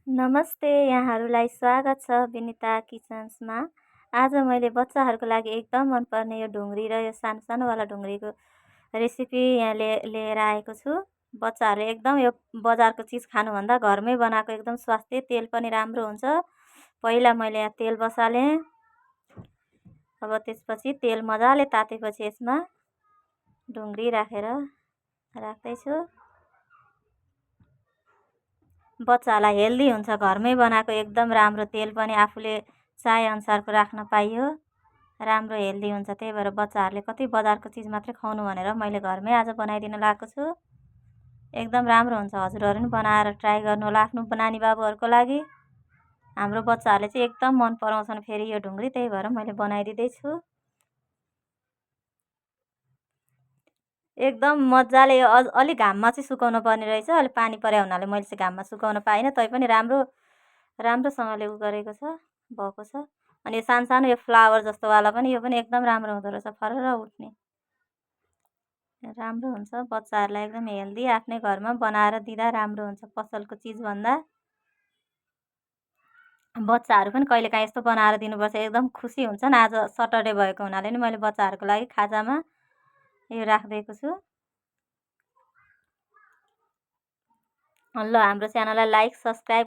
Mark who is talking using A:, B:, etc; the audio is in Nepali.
A: नमस्ते, यहाँहरूलाई स्वागत छ विनिता किचन्समा। आज मैले बच्चाहरूको लागि एकदम मनपर्ने यो ढुङ्ग्री र यो सानो सानोवाला ढुङ्ग्रीको रेसिपी यहाँ लिएर आएको छु। बच्चाहरूले एकदम यो बजारको चिज खानुभन्दा घरमै बनाएको एकदम स्वास्थ्य, तेल पनि राम्रो हुन्छ। पहिला मैले यहाँ तेल बसालेँ। अब त्यसपछि तेल मजाले तातेपछि यसमा ढुङ्ग्री राख्दैछु। बच्चाहरूलाई हेल्दी हुन्छ, घरमै बनाएको एकदम राम्रो, तेल पनि आफूले चाहे अनुसारको राख्न पाइयो, राम्रो हेल्दी हुन्छ। त्यही भएर बच्चाहरूले कति बजारको चिज मात्रै खुवाउनु भनेर मैले घरमै आज बनाइदिन लागेको छु। एकदम राम्रो हुन्छ, हजुरहरू पनि बनाएर ट्राई गर्नु होला आफ्नो नानी बाबुहरूको लागि। हाम्रो बच्चाहरूले चाहिँ एकदम मन पराउँछन् फेरि यो ढुङ्ग्री, त्यही भएर मैले बनाइदिँदैछु। एकदम मजाले यो अलिक घाममा चाहिँ सुकाउनु पर्ने रहेछ। अलिक पानी परे हुनाले मैले चाहिँ घाममा सुकाउन पाइनँ, तैपनि राम्रोसँगले गरेको छ, भएको छ। अनि यो सानो सानो यो फ्लावर जस्तोवाला पनि, यो पनि एकदम राम्रो हुँदो रहेछ, फरर उठ्ने राम्रो हुन्छ। बच्चाहरूलाई एकदम हेल्दी आफ्नै घरमा बनाएर दिँदा राम्रो हुन्छ पसलको चिजभन्दा। बच्चाहरू पनि कहिलेकाहीँ यस्तो बनाएर दिनुपर्छ, एकदम खुसी हुन्छन्। आज सटरडे भएको हुनाले नि मैले बच्चाहरूको लागि खाजामा यो राखिदिएको छु। ल, हाम्रो च्यानललाई लाइक, सब्सक्राइब